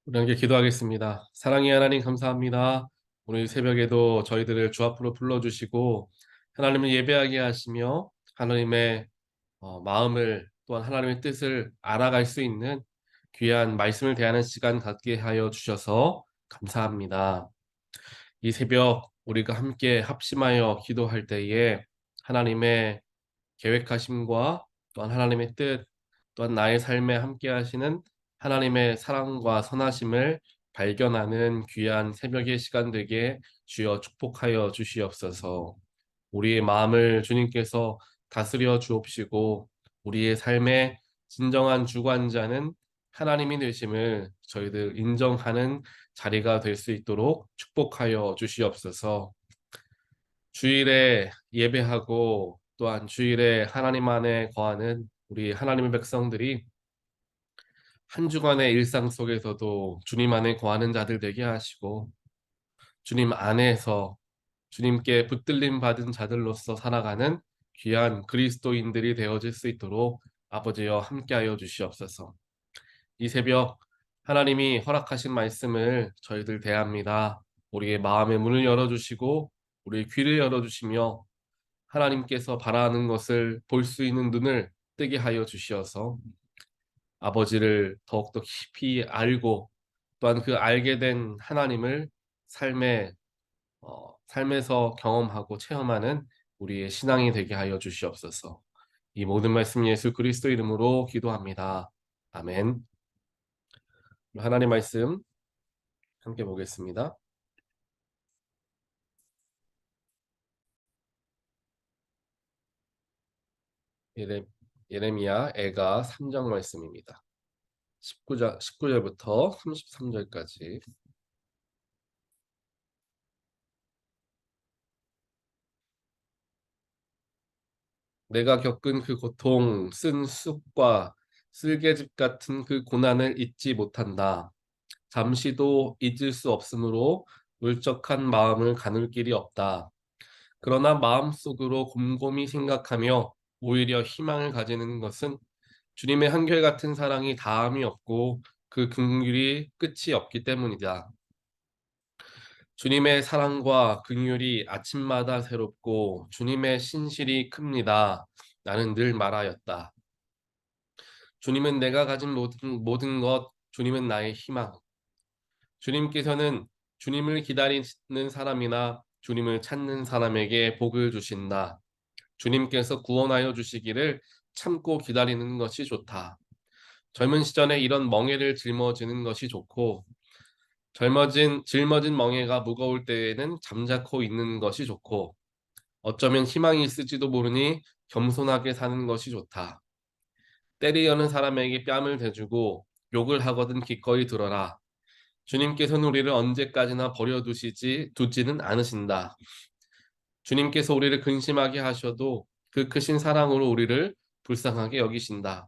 우리 함께 기도하겠습니다. 사랑의 하나님 감사합니다. 오늘 새벽에도 저희들을 주 앞으로 불러주시고 하나님을 예배하게 하시며 하나님의 마음을 또한 하나님의 뜻을 알아갈 수 있는 귀한 말씀을 대하는 시간 갖게 하여 주셔서 감사합니다. 이 새벽 우리가 함께 합심하여 기도할 때에 하나님의 계획하심과 또한 하나님의 뜻, 또한 나의 삶에 함께 하시는 하나님의 사랑과 선하심을 발견하는 귀한 새벽의 시간 되게 주여 축복하여 주시옵소서. 우리의 마음을 주님께서 다스려 주옵시고 우리의 삶의 진정한 주관자는 하나님이 되심을 저희들 인정하는 자리가 될 수 있도록 축복하여 주시옵소서. 주일에 예배하고 또한 주일에 하나님 안에 거하는 우리 하나님의 백성들이 한 주간의 일상 속에서도 주님 안에 거하는 자들 되게 하시고 주님 안에서 주님께 붙들림 받은 자들로서 살아가는 귀한 그리스도인들이 되어질 수 있도록 아버지여 함께하여 주시옵소서. 이 새벽 하나님이 허락하신 말씀을 저희들 대합니다. 우리의 마음의 문을 열어주시고 우리의 귀를 열어주시며 하나님께서 바라는 것을 볼 수 있는 눈을 뜨게 하여 주시어서 아버지를 더욱더 깊이 알고 또한 그 알게 된 하나님을 삶에 삶에서 경험하고 체험하는 우리의 신앙이 되게 하여 주시옵소서. 이 모든 말씀 예수 그리스도 이름으로 기도합니다. 아멘. 하나님 말씀 함께 보겠습니다. 예레, 예레미야 애가 3장 말씀입니다. 19절부터 33절까지. 내가 겪은 그 고통, 쓴 쑥과 쓸개즙 같은 그 고난을 잊지 못한다. 잠시도 잊을 수 없으므로 울적한 마음을 가눌 길이 없다. 그러나 마음속으로 곰곰이 생각하며 오히려 희망을 가지는 것은 주님의 한결같은 사랑이 다함이 없고 그 긍휼이 끝이 없기 때문이다. 주님의 사랑과 긍휼이 아침마다 새롭고 주님의 신실이 큽니다. 나는 늘 말하였다. 주님은 내가 가진 모든 것, 주님은 나의 희망. 주님께서는 주님을 기다리는 사람이나 주님을 찾는 사람에게 복을 주신다. 주님께서 구원하여 주시기를 참고 기다리는 것이 좋다. 젊은 시절에 이런 멍에를 짊어지는 것이 좋고 짊어진 멍에가 무거울 때에는 잠자코 있는 것이 좋고 어쩌면 희망이 있을지도 모르니 겸손하게 사는 것이 좋다. 때리 여는 사람에게 뺨을 대주고 욕을 하거든 기꺼이 들어라. 주님께서는 우리를 언제까지나 두지는 않으신다. 주님께서 우리를 근심하게 하셔도 그 크신 사랑으로 우리를 불쌍하게 여기신다.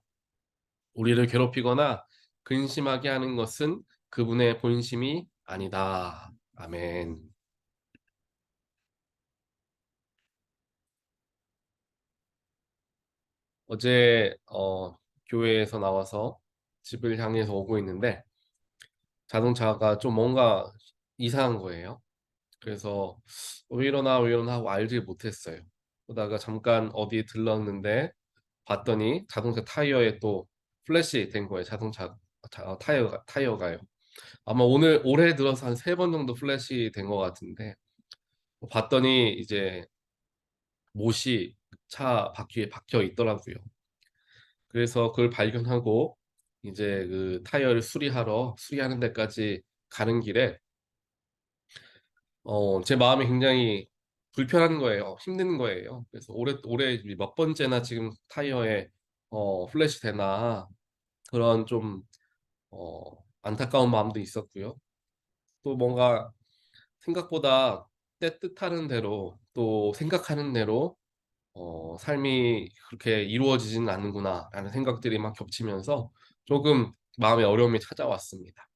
우리를 괴롭히거나 근심하게 하는 것은 그분의 본심이 아니다. 아멘. 어제 교회에서 나와서 집을 향해서 오고 있는데 자동차가 좀 뭔가 이상한 거예요. 그래서 왜 이러나 하고 알지 못했어요. 그러다가 잠깐 어디에 들렀는데 봤더니 자동차 타이어에 또 플래시 된 거예요. 타이어가요. 아마 오늘 올해 들어서 한 3번 정도 플래시 된 것 같은데 봤더니 이제 못이 차 바퀴에 박혀 있더라고요. 그래서 그걸 발견하고 이제 그 타이어를 수리하는 데까지 가는 길에 제 마음이 굉장히 불편한 거예요. 힘든 거예요. 그래서 올해 몇 번째나 지금 타이어에 플래시 되나 그런 좀 안타까운 마음도 있었고요. 또 뭔가 생각보다 때 뜻하는 대로 또 생각하는 대로 삶이 그렇게 이루어지지는 않는구나라는 생각들이 막 겹치면서 조금 마음의 어려움이 찾아왔습니다.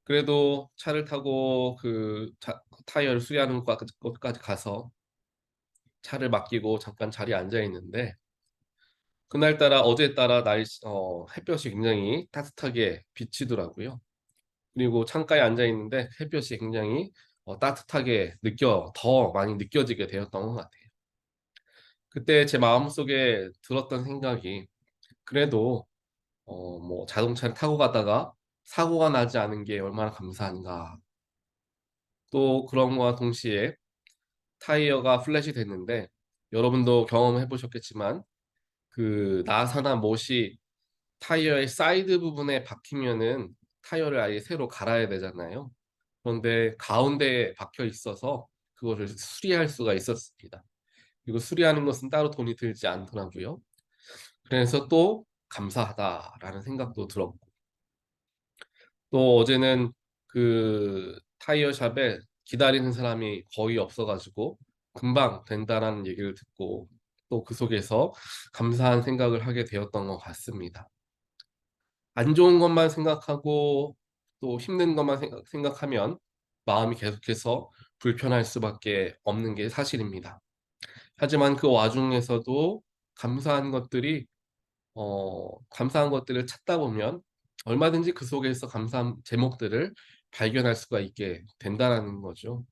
그래도 차를 타고 타이어를 수리하는 곳까지 가서 차를 맡기고 잠깐 자리에 앉아 있는데 그날따라 어제따라 햇볕이 굉장히 따뜻하게 비치더라고요. 그리고 창가에 앉아 있는데 햇볕이 굉장히 따뜻하게 더 많이 느껴지게 되었던 것 같아요. 그때 제 마음속에 들었던 생각이, 그래도 뭐 자동차를 타고 가다가 사고가 나지 않은 게 얼마나 감사한가. 또 그런 거와 동시에 타이어가 플랫이 됐는데, 여러분도 경험해 보셨겠지만 그 나사나 못이 타이어의 사이드 부분에 박히면은 타이어를 아예 새로 갈아야 되잖아요. 그런데 가운데에 박혀 있어서 그거를 수리할 수가 있었습니다. 그리고 수리하는 것은 따로 돈이 들지 않더라고요. 그래서 또 감사하다라는 생각도 들었고, 또 어제는 그 타이어 샵에 기다리는 사람이 거의 없어가지고 금방 된다라는 얘기를 듣고, 또 그 속에서 감사한 생각을 하게 되었던 것 같습니다. 안 좋은 것만 생각하고 또 힘든 것만 생각하면 마음이 계속해서 불편할 수밖에 없는 게 사실입니다. 하지만 그 와중에서도 감사한 것들이 감사한 것들을 찾다 보면 얼마든지 그 속에서 감사한 제목들을 발견할 수가 있게 된다는 거죠.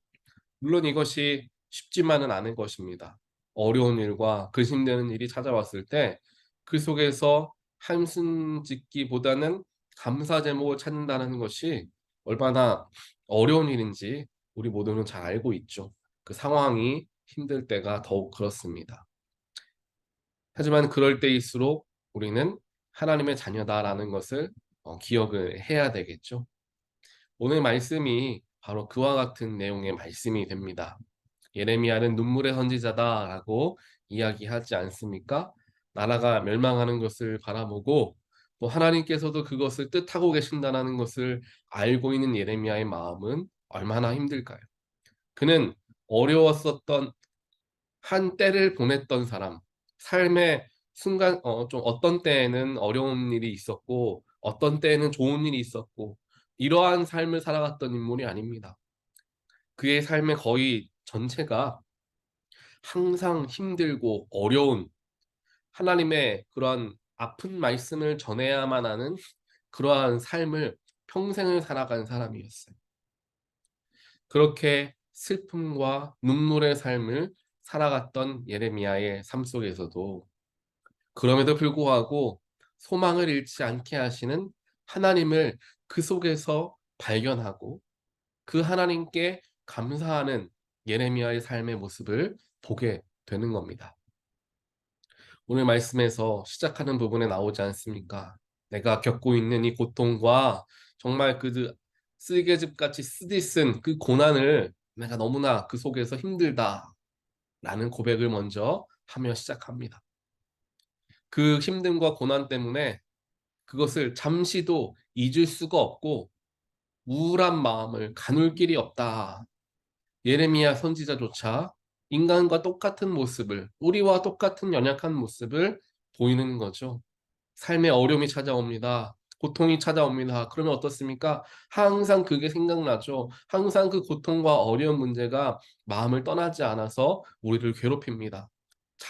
물론 이것이 쉽지만은 않은 것입니다. 어려운 일과 근심되는 일이 찾아왔을 때 그 속에서 한숨 짓기보다는 감사 제목을 찾는다는 것이 얼마나 어려운 일인지 우리 모두는 잘 알고 있죠. 그 상황이 힘들 때가 더욱 그렇습니다. 하지만 그럴 때일수록 우리는 하나님의 자녀다라는 것을 기억을 해야 되겠죠. 오늘 말씀이 바로 그와 같은 내용의 말씀이 됩니다. 예레미야는 눈물의 선지자다라고 이야기하지 않습니까? 나라가 멸망하는 것을 바라보고 또 하나님께서도 그것을 뜻하고 계신다는 것을 알고 있는 예레미야의 마음은 얼마나 힘들까요? 그는 어려웠었던 한 때를 보냈던 사람, 삶의 순간 좀 어떤 때에는 어려운 일이 있었고 어떤 때에는 좋은 일이 있었고 이러한 삶을 살아갔던 인물이 아닙니다. 그의 삶의 거의 전체가 항상 힘들고 어려운, 하나님의 그러한 아픈 말씀을 전해야만 하는 그러한 삶을 평생을 살아간 사람이었어요. 그렇게 슬픔과 눈물의 삶을 살아갔던 예레미야의 삶 속에서도 그럼에도 불구하고 소망을 잃지 않게 하시는 하나님을 그 속에서 발견하고 그 하나님께 감사하는 예레미야의 삶의 모습을 보게 되는 겁니다. 오늘 말씀에서 시작하는 부분에 나오지 않습니까? 내가 겪고 있는 이 고통과 정말 그 쓸개즙 같이 쓰디쓴 그 고난을 내가 너무나 그 속에서 힘들다라는 고백을 먼저 하며 시작합니다. 그 힘듦과 고난 때문에 그것을 잠시도 잊을 수가 없고 우울한 마음을 가눌 길이 없다. 예레미야 선지자조차 인간과 똑같은 모습을, 우리와 똑같은 연약한 모습을 보이는 거죠. 삶의 어려움이 찾아옵니다. 고통이 찾아옵니다. 그러면 어떻습니까? 항상 그게 생각나죠. 항상 그 고통과 어려운 문제가 마음을 떠나지 않아서 우리를 괴롭힙니다.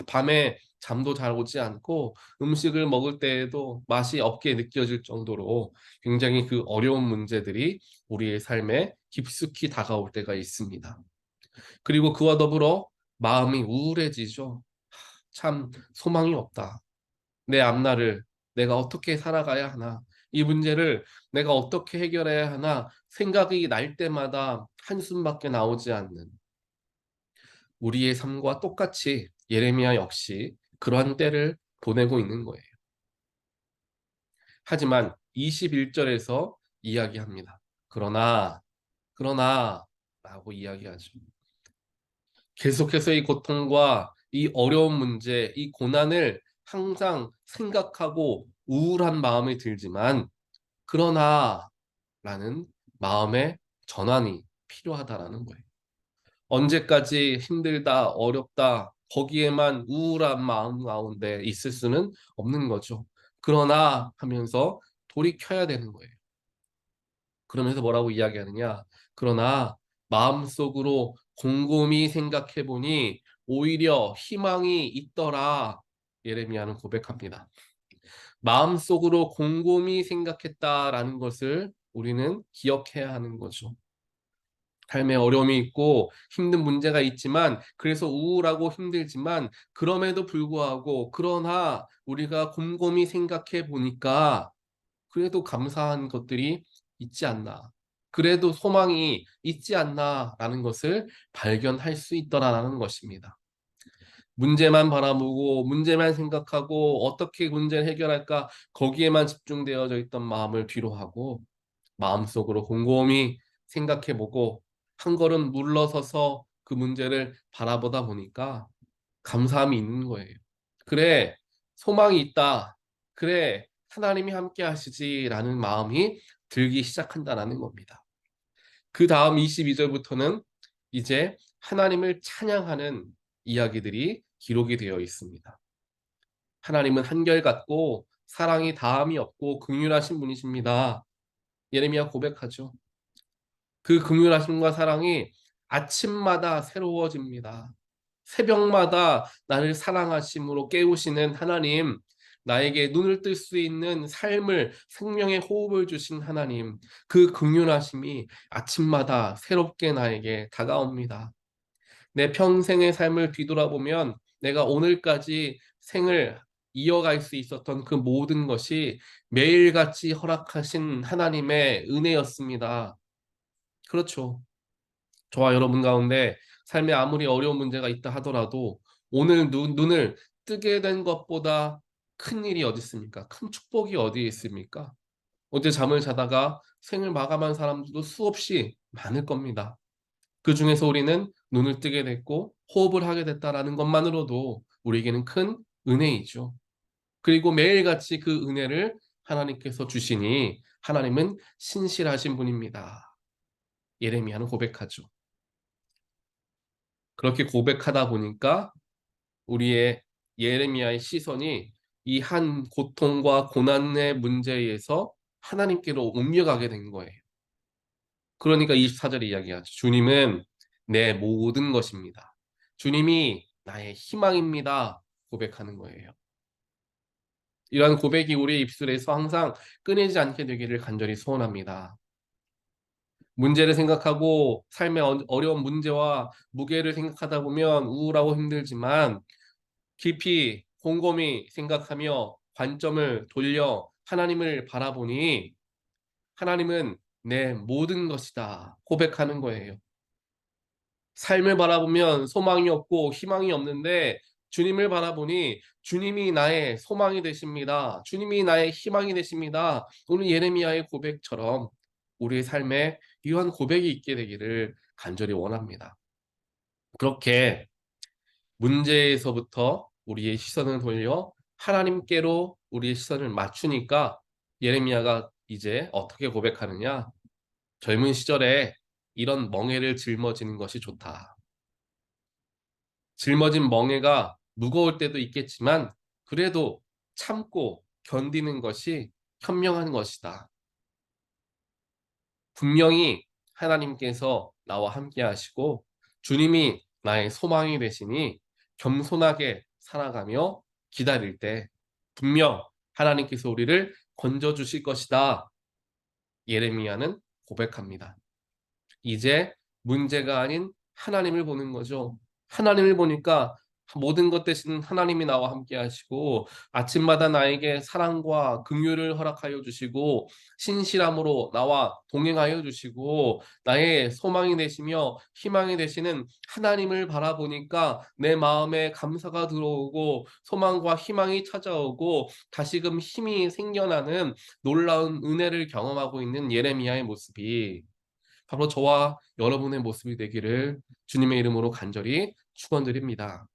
밤에 잠도 잘 오지 않고 음식을 먹을 때에도 맛이 없게 느껴질 정도로 굉장히 그 어려운 문제들이 우리의 삶에 깊숙이 다가올 때가 있습니다. 그리고 그와 더불어 마음이 우울해지죠. 참 소망이 없다. 내 앞날을 내가 어떻게 살아가야 하나? 이 문제를 내가 어떻게 해결해야 하나? 생각이 날 때마다 한숨밖에 나오지 않는 우리의 삶과 똑같이 예레미야 역시 그러한 때를 보내고 있는 거예요. 하지만 21절에서 이야기합니다. 그러나 라고 이야기하죠. 계속해서 이 고통과 이 어려운 문제, 이 고난을 항상 생각하고 우울한 마음이 들지만 그러나 라는 마음의 전환이 필요하다라는 거예요. 언제까지 힘들다, 어렵다, 거기에만 우울한 마음 가운데 있을 수는 없는 거죠. 그러나 하면서 돌이켜야 되는 거예요. 그러면서 뭐라고 이야기하느냐? 그러나 마음속으로 곰곰이 생각해 보니 오히려 희망이 있더라. 예레미야는 고백합니다. 마음속으로 곰곰이 생각했다라는 것을 우리는 기억해야 하는 거죠. 삶에 어려움이 있고 힘든 문제가 있지만 그래서 우울하고 힘들지만 그럼에도 불구하고 그러나 우리가 곰곰이 생각해 보니까 그래도 감사한 것들이 있지 않나. 그래도 소망이 있지 않나라는 것을 발견할 수 있더라라는 것입니다. 문제만 바라보고 문제만 생각하고 어떻게 문제를 해결할까 거기에만 집중되어져 있던 마음을 뒤로 하고 마음속으로 곰곰이 생각해보고 한 걸음 물러서서 그 문제를 바라보다 보니까 감사함이 있는 거예요. 그래, 소망이 있다. 그래, 하나님이 함께 하시지라는 마음이 들기 시작한다라는 겁니다. 그 다음 22절부터는 이제 하나님을 찬양하는 이야기들이 기록이 되어 있습니다. 하나님은 한결같고 사랑이 다함이 없고 긍휼하신 분이십니다. 예레미야 고백하죠. 그 긍휼하심과 사랑이 아침마다 새로워집니다. 새벽마다 나를 사랑하심으로 깨우시는 하나님, 나에게 눈을 뜰 수 있는 삶을 생명의 호흡을 주신 하나님, 그 긍휼하심이 아침마다 새롭게 나에게 다가옵니다. 내 평생의 삶을 뒤돌아보면 내가 오늘까지 생을 이어갈 수 있었던 그 모든 것이 매일같이 허락하신 하나님의 은혜였습니다. 그렇죠. 저와 여러분 가운데 삶에 아무리 어려운 문제가 있다 하더라도 오늘 눈을 뜨게 된 것보다 큰 일이 어디 있습니까? 큰 축복이 어디에 있습니까? 어제 잠을 자다가 생을 마감한 사람들도 수없이 많을 겁니다. 그 중에서 우리는 눈을 뜨게 됐고 호흡을 하게 됐다라는 것만으로도 우리에게는 큰 은혜이죠. 그리고 매일같이 그 은혜를 하나님께서 주시니 하나님은 신실하신 분입니다. 예레미야는 고백하죠. 그렇게 고백하다 보니까 우리의 예레미야의 시선이 이 한 고통과 고난의 문제에서 하나님께로 옮겨가게 된 거예요. 그러니까 24절에 이야기하죠. 주님은 내 모든 것입니다. 주님이 나의 희망입니다. 고백하는 거예요. 이러한 고백이 우리의 입술에서 항상 끊이지 않게 되기를 간절히 소원합니다. 문제를 생각하고 삶의 어려운 문제와 무게를 생각하다 보면 우울하고 힘들지만 깊이 곰곰이 생각하며 관점을 돌려 하나님을 바라보니 하나님은 내 모든 것이다 고백하는 거예요. 삶을 바라보면 소망이 없고 희망이 없는데 주님을 바라보니 주님이 나의 소망이 되십니다. 주님이 나의 희망이 되십니다. 오늘 예레미야의 고백처럼 우리의 삶에 이러한 고백이 있게 되기를 간절히 원합니다. 그렇게 문제에서부터 우리의 시선을 돌려 하나님께로 우리의 시선을 맞추니까 예레미야가 이제 어떻게 고백하느냐? 젊은 시절에 이런 멍에를 짊어지는 것이 좋다. 짊어진 멍에가 무거울 때도 있겠지만 그래도 참고 견디는 것이 현명한 것이다. 분명히 하나님께서 나와 함께 하시고 주님이 나의 소망이 되시니 겸손하게 살아가며 기다릴 때 분명 하나님께서 우리를 건져 주실 것이다. 예레미야는 고백합니다. 이제 문제가 아닌 하나님을 보는 거죠. 하나님을 보니까 모든 것 대신 하나님이 나와 함께 하시고 아침마다 나에게 사랑과 긍휼을 허락하여 주시고 신실함으로 나와 동행하여 주시고 나의 소망이 되시며 희망이 되시는 하나님을 바라보니까 내 마음에 감사가 들어오고 소망과 희망이 찾아오고 다시금 힘이 생겨나는 놀라운 은혜를 경험하고 있는 예레미야의 모습이 바로 저와 여러분의 모습이 되기를 주님의 이름으로 간절히 축원드립니다.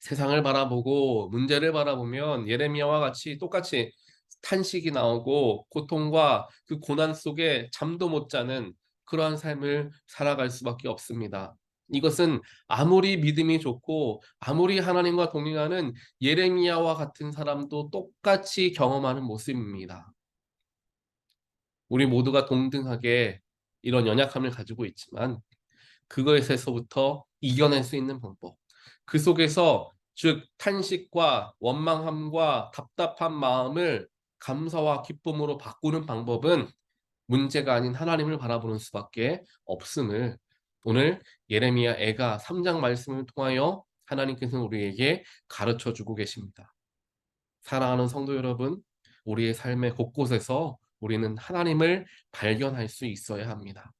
세상을 바라보고 문제를 바라보면 예레미야와 같이 똑같이 탄식이 나오고 고통과 그 고난 속에 잠도 못 자는 그러한 삶을 살아갈 수밖에 없습니다. 이것은 아무리 믿음이 좋고 아무리 하나님과 동행하는 예레미야와 같은 사람도 똑같이 경험하는 모습입니다. 우리 모두가 동등하게 이런 연약함을 가지고 있지만 그것에서부터 이겨낼 수 있는 방법. 그 속에서 즉 탄식과 원망함과 답답한 마음을 감사와 기쁨으로 바꾸는 방법은 문제가 아닌 하나님을 바라보는 수밖에 없음을 오늘 예레미야 애가 3장 말씀을 통하여 하나님께서는 우리에게 가르쳐 주고 계십니다. 사랑하는 성도 여러분, 우리의 삶의 곳곳에서 우리는 하나님을 발견할 수 있어야 합니다.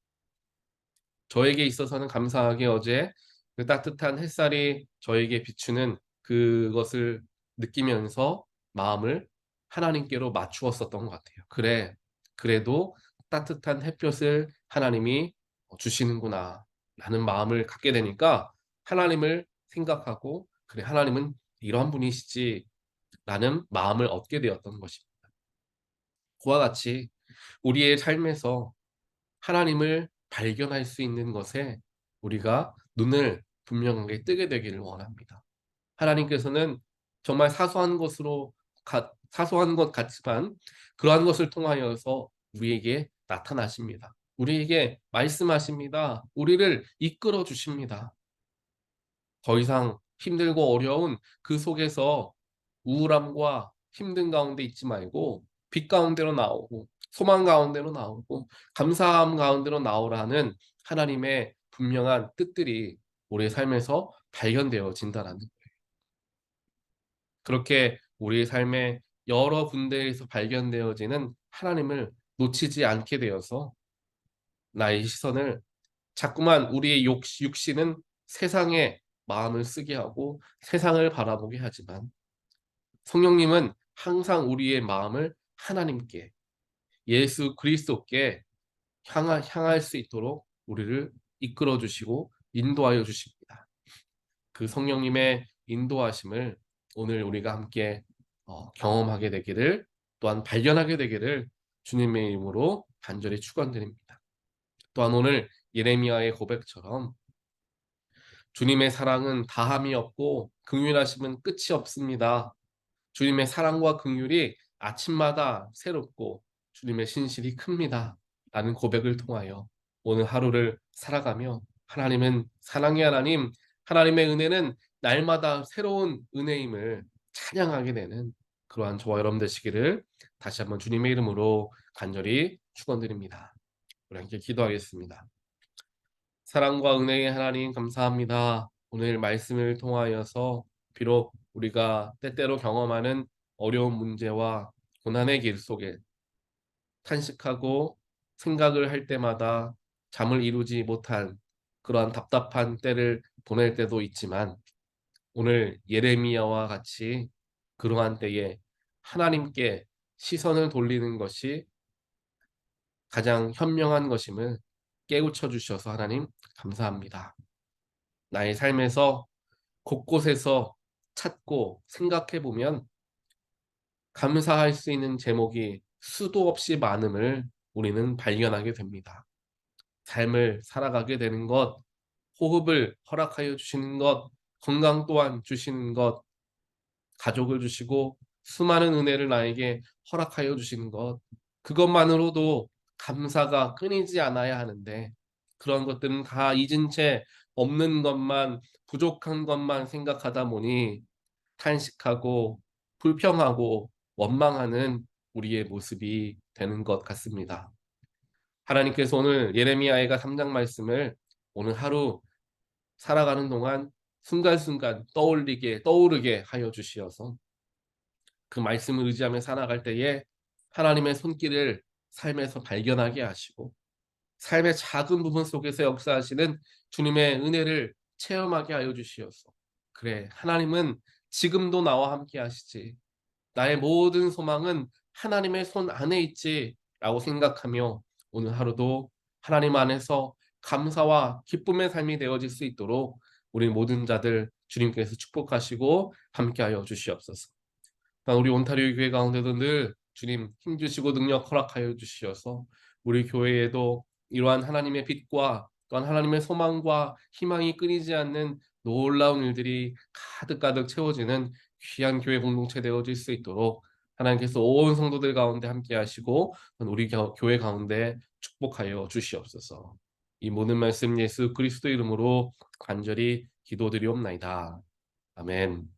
저에게 있어서는 감사하게 어제 그 따뜻한 햇살이 저에게 비추는 그것을 느끼면서 마음을 하나님께로 맞추었었던 것 같아요. 그래, 그래도 따뜻한 햇볕을 하나님이 주시는구나 라는 마음을 갖게 되니까 하나님을 생각하고, 그래, 하나님은 이런 분이시지 라는 마음을 얻게 되었던 것입니다. 그와 같이 우리의 삶에서 하나님을 발견할 수 있는 것에 우리가 눈을 분명하게 뜨게 되기를 원합니다. 하나님께서는 정말 사소한 것 같지만 그러한 것을 통하여서 우리에게 나타나십니다. 우리에게 말씀하십니다. 우리를 이끌어 주십니다. 더 이상 힘들고 어려운 그 속에서 우울함과 힘든 가운데 있지 말고 빛 가운데로 나오고 소망 가운데로 나오고 감사함 가운데로 나오라는 하나님의 분명한 뜻들이 우리의 삶에서 발견되어진다라는, 그렇게 우리의 삶의 여러 군데에서 발견되어지는 하나님을 놓치지 않게 되어서 나의 시선을 자꾸만 우리의 육신은 세상에 마음을 쓰게 하고 세상을 바라보게 하지만 성령님은 항상 우리의 마음을 하나님께, 예수 그리스도께 향할 수 있도록 우리를 이끌어 주시고 인도하여 주십니다. 그 성령님의 인도하심을 오늘 우리가 함께 경험하게 되기를, 또한 발견하게 되기를 주님의 이름으로 간절히 축원드립니다. 또한 오늘 예레미야의 고백처럼 주님의 사랑은 다함이 없고 긍휼하심은 끝이 없습니다. 주님의 사랑과 긍휼이 아침마다 새롭고 주님의 신실이 큽니다. 라는 고백을 통하여 오늘 하루를 살아가며 하나님은 사랑의 하나님, 하나님의 은혜는 날마다 새로운 은혜임을 찬양하게 되는 그러한 저와 여러분 되시기를 다시 한번 주님의 이름으로 간절히 축원드립니다. 우리 함께 기도하겠습니다. 사랑과 은혜의 하나님 감사합니다. 오늘 말씀을 통하여서 비록 우리가 때때로 경험하는 어려운 문제와 고난의 길 속에 탄식하고 생각을 할 때마다 잠을 이루지 못한 그러한 답답한 때를 보낼 때도 있지만 오늘 예레미야와 같이 그러한 때에 하나님께 시선을 돌리는 것이 가장 현명한 것임을 깨우쳐 주셔서 하나님 감사합니다. 나의 삶에서 곳곳에서 찾고 생각해 보면 감사할 수 있는 제목이 수도 없이 많음을 우리는 발견하게 됩니다. 삶을 살아가게 되는 것, 호흡을 허락하여 주시는 것, 건강 또한 주시는 것, 가족을 주시고 수많은 은혜를 나에게 허락하여 주시는 것, 그것만으로도 감사가 끊이지 않아야 하는데 그런 것들은 다 잊은 채 없는 것만, 부족한 것만 생각하다 보니 탄식하고 불평하고 원망하는 우리의 모습이 되는 것 같습니다. 하나님께서 오늘 예레미야가 3장 말씀을 오늘 하루 살아가는 동안 순간순간 떠오르게 하여 주시어서 그 말씀을 의지하며 살아갈 때에 하나님의 손길을 삶에서 발견하게 하시고 삶의 작은 부분 속에서 역사하시는 주님의 은혜를 체험하게 하여 주시어서, 그래, 하나님은 지금도 나와 함께 하시지. 나의 모든 소망은 하나님의 손 안에 있지. 라고 생각하며 오늘 하루도 하나님 안에서 감사와 기쁨의 삶이 되어질 수 있도록 우리 모든 자들 주님께서 축복하시고 함께하여 주시옵소서. 또한 우리 온타리오 교회 가운데도 늘 주님 힘주시고 능력 허락하여 주시어서 우리 교회에도 이러한 하나님의 빛과 또한 하나님의 소망과 희망이 끊이지 않는 놀라운 일들이 가득가득 채워지는 귀한 교회 공동체 되어질 수 있도록 하나님께서 온 성도들 가운데 함께 하시고 우리 교회 가운데 축복하여 주시옵소서. 이 모든 말씀 예수 그리스도 이름으로 간절히 기도드리옵나이다. 아멘.